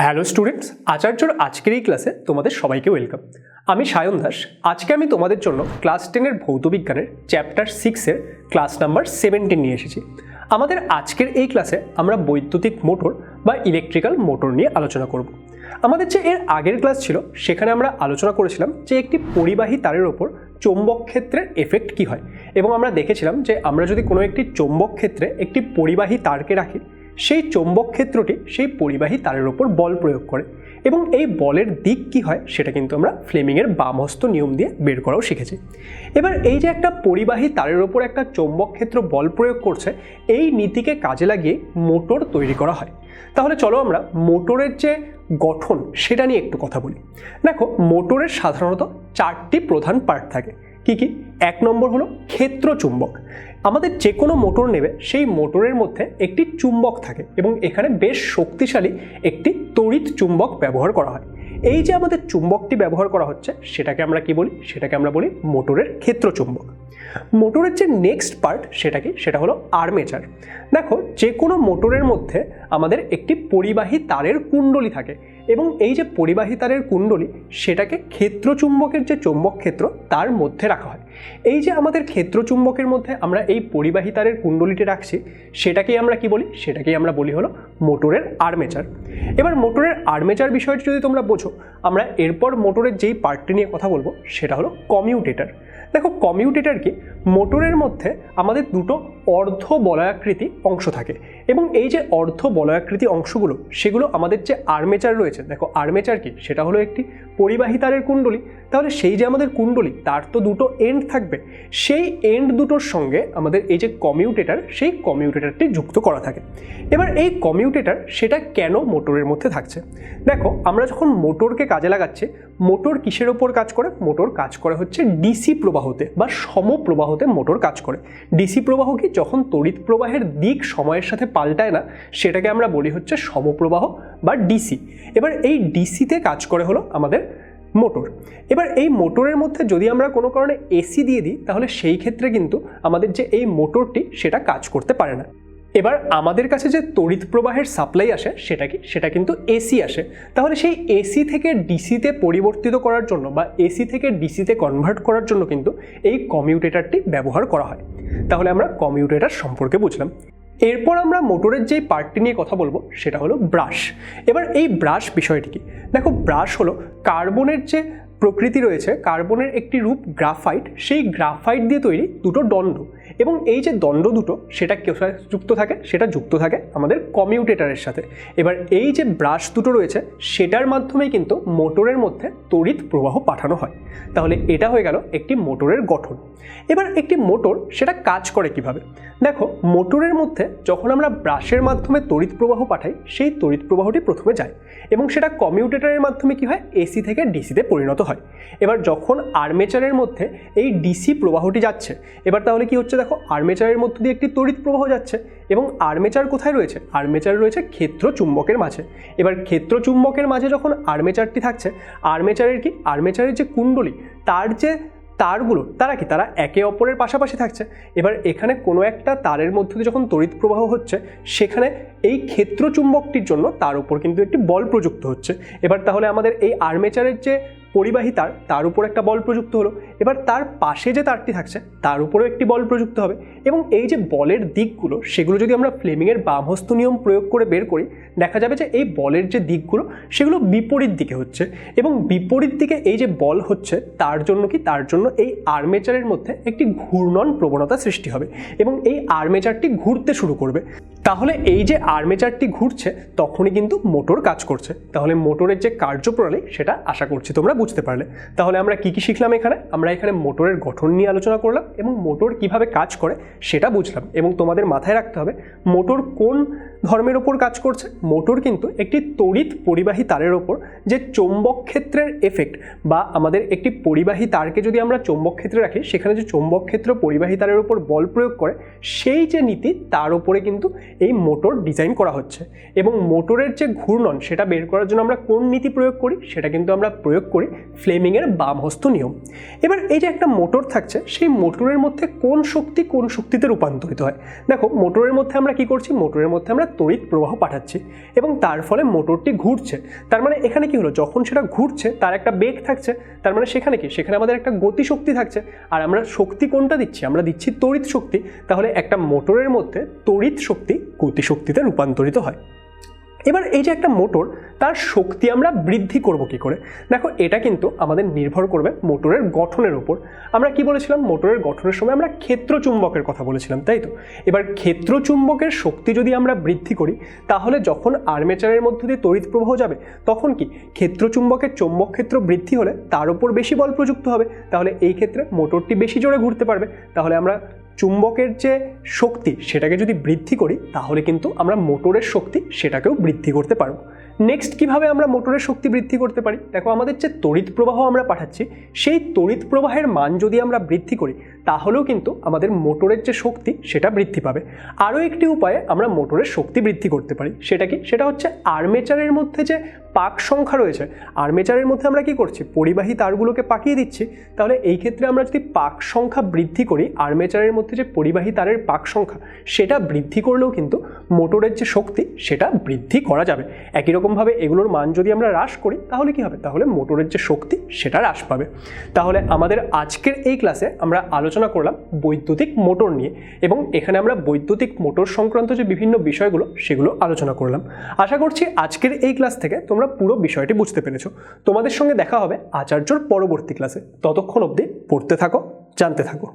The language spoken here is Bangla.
হ্যালো স্টুডেন্টস, আচার্যর আজকের এই ক্লাসে তোমাদের সবাইকে ওয়েলকাম। আমি সায়ন দাস। আজকে আমি তোমাদের জন্য ক্লাস 10-এর ভৌতবিজ্ঞানের চ্যাপ্টার 6-এর ক্লাস নাম্বার 17 নিয়ে এসেছি। আমাদের আজকের এই ক্লাসে আমরা বৈদ্যুতিক মোটর বা ইলেকট্রিক্যাল মোটর নিয়ে আলোচনা করব। আমাদের যে এর আগের ক্লাস ছিল সেখানে আমরা আলোচনা করেছিলাম যে একটি পরিবাহী তারের ওপর চৌম্বক ক্ষেত্রের এফেক্ট কী হয়, এবং আমরা দেখেছিলাম যে আমরা যদি কোনো একটি চৌম্বক ক্ষেত্রে একটি পরিবাহী তারকে রাখি, সেই চৌম্বক ক্ষেত্রটি সেই পরিবাহী তারের ওপর বল প্রয়োগ করে, এবং এই বলের দিক কী হয় সেটা কিন্তু আমরা ফ্লেমিংয়ের বামহস্ত নিয়ম দিয়ে বের করাও শিখেছি। এবার এই যে একটা পরিবাহী তারের ওপর একটা চৌম্বক ক্ষেত্র বল প্রয়োগ করছে, এই নীতিকে কাজে লাগিয়ে মোটর তৈরি করা হয়। তাহলে চলো আমরা মোটরের যে গঠন সেটা নিয়ে একটু কথা বলি। দেখো, মোটরের সাধারণত 4টি প্রধান পার্ট থাকে। কি কি? 1 নম্বর হলো ক্ষেত্র চুম্বক। আমাদের যে কোনো মোটর নেবে, সেই মোটরের মধ্যে একটি চুম্বক থাকে এবং এখানে বেশ শক্তিশালী একটি তড়িৎ চুম্বক ব্যবহার করা হয়। এই যে আমাদের চুম্বকটি ব্যবহার করা হচ্ছে সেটাকে আমরা কি বলি? সেটাকে আমরা বলি মোটরের ক্ষেত্র চুম্বক। মোটরের যে নেক্সট পার্ট সেটা কি? সেটা হলো আর্মেচার। দেখো, যে কোনো মোটরের মধ্যে আমাদের একটি পরিবাহী তারের কুণ্ডলী থাকে, এবং এই যে পরিবাহী তারের কুণ্ডলী সেটাকে ক্ষেত্র চুম্বকের যে চৌম্বক ক্ষেত্র তার মধ্যে রাখা হয়। এই যে আমাদের ক্ষেত্র চুম্বকের মধ্যে আমরা এই পরিবাহী তারের কুণ্ডলীটি রাখছি, সেটাকেই আমরা কি বলি? সেটাকেই আমরা বলি হলো মোটরের আর্মেচার। এবার মোটরের আর্মেচার বিষয়টি যদি তোমরা বোঝো, আমরা এরপর মোটরের যেই পার্টটি নিয়ে কথা বলবো সেটা হলো কমিউটেটর। দেখো, কমিউটেটর কি? মোটরের মধ্যে আমাদের দুটো অর্ধ বলয়াকৃতি অংশ থাকে, এবং এই যে অর্ধ বলয়াকৃতি অংশগুলো সেগুলো আমাদের যে আর্মেচার রয়েছে, দেখো আর্মেচার কি? সেটা হলো একটি পরিবাহী তারের কুণ্ডলী। তাহলে সেই যে আমাদের কুণ্ডলী তার তো দুটো এন্ড থাকবে, সেই এন্ড দুটোর সঙ্গে আমাদের এই যে কমিউটেটর, সেই কমিউটেটরটি যুক্ত করা থাকে। এবার এই কমিউটেটর সেটা কেন মোটরের মধ্যে থাকছে? দেখো, আমরা যখন মোটরকে কাজে লাগাচ্ছি, মোটর কিসের ওপর কাজ করে? মোটর কাজ করে হচ্ছে ডিসি প্রবাহতে বা সমপ্রবাহতে মোটর কাজ করে। ডিসি প্রবাহ কি? যখন তড়িৎ প্রবাহের দিক সময়ের সাথে পাল্টায় না, সেটাকে আমরা বলি হচ্ছে সমপ্রবাহ বা ডিসি। এবার এই ডিসিতে কাজ করে হলো আমাদের মোটর। এবার এই মোটরের মধ্যে যদি আমরা কোনো কারণে এসি দিয়ে দিই, তাহলে সেই ক্ষেত্রে কিন্তু আমাদের যে এই মোটরটি সেটা কাজ করতে পারে না। এবার আমাদের কাছে যে তড়িৎ প্রবাহের সাপ্লাই আসে সেটা কি? সেটা কিন্তু এসি আসে। তাহলে সেই এসি থেকে ডিসিতে পরিবর্তিত করার জন্য বা এসি থেকে ডিসিতে কনভার্ট করার জন্য কিন্তু এই কমিউটেটরটি ব্যবহার করা হয়। তাহলে আমরা কমিউটেটর সম্পর্কে বুঝলাম। এরপর আমরা মোটরের যেই পার্টটি নিয়ে কথা বলবো সেটা হলো ব্রাশ। এবার এই ব্রাশ বিষয়টি কি? দেখো, ব্রাশ হলো কার্বনের যে প্রকৃতি রয়েছে, কার্বনের একটি রূপ গ্রাফাইট, সেই গ্রাফাইট দিয়ে তৈরি দুটো দণ্ড, এবং এই যে দণ্ড দুটো সেটা কোথায় যুক্ত থাকে? সেটা যুক্ত থাকে আমাদের কমিউটেটরের সাথে। এবার এই যে ব্রাশ দুটো রয়েছে সেটার মাধ্যমেই কিন্তু মোটরের মধ্যে তড়িৎ প্রবাহ পাঠানো হয়। তাহলে এটা হয়ে গেল একটি মোটরের গঠন। এবার একটি মোটর সেটা কাজ করে কিভাবে? দেখো, মোটরের মধ্যে যখন আমরা ব্রাশের মাধ্যমে তড়িৎ প্রবাহ পাঠাই, সেই তড়িৎ প্রবাহটি প্রথমে যায় এবং সেটা কমিউটেটরের মাধ্যমে কি হয়? এসি থেকে ডিসিতে পরিণত হয়। এবার যখন আর্মেচারের মধ্যে এই ডিসি প্রবাহটি যাচ্ছে, এবার তাহলে কি হচ্ছে? দেখো, আর্মেচারের মধ্যে দিয়ে একটি তড়িৎ প্রবাহ যাচ্ছে, এবং আর্মেচার কোথায় রয়েছে? আর্মেচার রয়েছে ক্ষেত্র চুম্বকের মাঝে। এবার ক্ষেত্র চুম্বকের মাঝে যখন আর্মেচারটি থাকছে, আর্মেচারের কি? আর্মেচারের যে কুণ্ডলী, তার যে তারগুলো তারা কি? তারা একে অপরের পাশাপাশি থাকছে। এবার এখানে কোনো একটা তারের মধ্যে দিয়ে যখন তড়িৎ প্রবাহ হচ্ছে, সেখানে এই ক্ষেত্র চুম্বকটির জন্য তার উপর কিন্তু একটি বল প্রযুক্ত হচ্ছে। এবার তাহলে আমাদের এই আর্মেচারের যে পরিবাহী তার, তার উপর একটা বল প্রযুক্ত হলো। এবার তার পাশে যে তারটি থাকছে তার উপরেও একটি বল প্রযুক্ত হবে, এবং এই যে বলের দিকগুলো সেগুলো যদি আমরা ফ্লেমিংয়ের বামহস্ত নিয়ম প্রয়োগ করে বের করি, দেখা যাবে যে এই বলের যে দিকগুলো সেগুলো বিপরীত দিকে হচ্ছে, এবং বিপরীত দিকে এই যে বল হচ্ছে তার জন্য কি? তার জন্য এই আর্মেচারের মধ্যে একটি ঘূর্ণন প্রবণতা সৃষ্টি হবে, এবং এই আর্মেচারটি ঘুরতে শুরু করবে। তাহলে এই যে আর্মেচারটি ঘুরছে তখনই কিন্তু মোটর কাজ করছে। তাহলে মোটরের যে কার্যপ্রণালী সেটা আশা করছি তোমরা বুঝতে পারলে। তাহলে আমরা কি কি শিখলাম এখানে? আমরা এখানে মোটরের গঠন নিয়ে আলোচনা করলাম এবং মোটর কিভাবে কাজ করে সেটা বুঝলাম। এবং তোমাদের মাথায় রাখতে হবে মোটর কোন ধর্মের ওপর কাজ করছে। মোটর কিন্তু একটি তড়িৎ পরিবাহী তারের ওপর যে চৌম্বক ক্ষেত্রের এফেক্ট, বা আমাদের একটি পরিবাহী তারকে যদি আমরা চৌম্বক ক্ষেত্রে রাখি, সেখানে যে চৌম্বক ক্ষেত্র পরিবাহী তারের ওপর বল প্রয়োগ করে, সেই যে নীতি তার উপরে কিন্তু এই মোটর ডিজাইন করা হচ্ছে। এবং মোটরের যে ঘূর্ণন সেটা বের করার জন্য আমরা কোন নীতি প্রয়োগ করি? সেটা কিন্তু আমরা প্রয়োগ করি ফ্লেমিংয়ের বামহস্ত নিয়ম। এবার এবার এই যে একটা মোটর থাকছে, সেই মোটরের মধ্যে কোন শক্তি কোন শক্তিতে রূপান্তরিত হয়। দেখো মোটরের মধ্যে আমরা কি করছি, মোটরের মধ্যে আমরা তড়িৎ প্রবাহ পাঠাচ্ছি এবং তার ফলে মোটরটি ঘুরছে। তার মানে এখানে কি হলো, যখন সেটা ঘুরছে তার একটা বেগ থাকছে, তার মানে সেখানে কি, সেখানে আমাদের একটা গতিশক্তি থাকছে। আর আমরা শক্তি কোনটা দিচ্ছি, আমরা দিচ্ছি তড়িৎ শক্তি। তাহলে একটা মোটরের মধ্যে তড়িৎ শক্তি গতিশক্তিতে রূপান্তরিত হয়। এবার এই যে একটা মোটর, তার শক্তি আমরা বৃদ্ধি করব কি করে। দেখো এটা কিন্তু আমাদের নির্ভর করবে মোটরের গঠনের উপর। আমরা কি বলেছিলাম, মোটরের গঠনের সময় আমরা ক্ষেত্র চুম্বকের কথা বলেছিলাম, তাই তো। এবার ক্ষেত্র চুম্বকের শক্তি যদি আমরা বৃদ্ধি করি, তাহলে যখন আর্মেচারের মধ্য দিয়ে তড়িৎ প্রবাহ যাবে, তখন কি ক্ষেত্র চুম্বকের চৌম্বক ক্ষেত্র বৃদ্ধি হলে তার উপর বেশি বল প্রযুক্ত হবে। তাহলে এই ক্ষেত্রে মোটরটি বেশি জোরে ঘুরতে পারবে। তাহলে আমরা চুম্বকের যে শক্তি সেটাকে যদি বৃদ্ধি করি, তাহলে কিন্তু আমরা মোটরের শক্তি সেটাকেও বৃদ্ধি করতে পারবো। নেক্সট কিভাবে আমরা মোটরের শক্তি বৃদ্ধি করতে পারি, দেখো আমাদের যে তড়িৎ প্রবাহ আমরা পাঠাচ্ছি, সেই তড়িৎ প্রবাহের মান যদি আমরা বৃদ্ধি করি, তাহলেও কিন্তু আমাদের মোটরের যে শক্তি সেটা বৃদ্ধি পাবে। আরও একটি উপায়ে আমরা মোটরের শক্তি বৃদ্ধি করতে পারি, সেটা কি, সেটা হচ্ছে আর্মেচারের মধ্যে যে পাক সংখ্যা রয়েছে, আর্মেচারের মধ্যে আমরা কি করছি, পরিবাহী তারগুলোকে পাকিয়ে দিচ্ছি। তাহলে এই ক্ষেত্রে আমরা যদি পাক সংখ্যা বৃদ্ধি করি, আর্মেচারের মধ্যে যে পরিবাহী তারের পাক সংখ্যা সেটা বৃদ্ধি করলেও কিন্তু মোটরের যে শক্তি সেটা বৃদ্ধি করা যাবে। একই রকমভাবে এগুলোর মান যদি আমরা হ্রাস করি, তাহলে কি হবে, তাহলে মোটরের যে শক্তি সেটা হ্রাস পাবে। তাহলে আমাদের আজকের এই ক্লাসে আমরা আলোচনা করলাম বৈদ্যুতিক মোটর নিয়ে, এবং এখানে আমরা বৈদ্যুতিক মোটর সংক্রান্ত যে বিভিন্ন বিষয়গুলো সেগুলো আলোচনা করলাম। আশা করছি আজকের এই ক্লাস থেকে তোমরা পুরো বিষয়টি বুঝতে পেরেছো। তোমাদের সঙ্গে দেখা হবে আচার্যর পরবর্তী ক্লাসে। ততক্ষণ অবধি পড়তে থাকো, জানতে থাকো।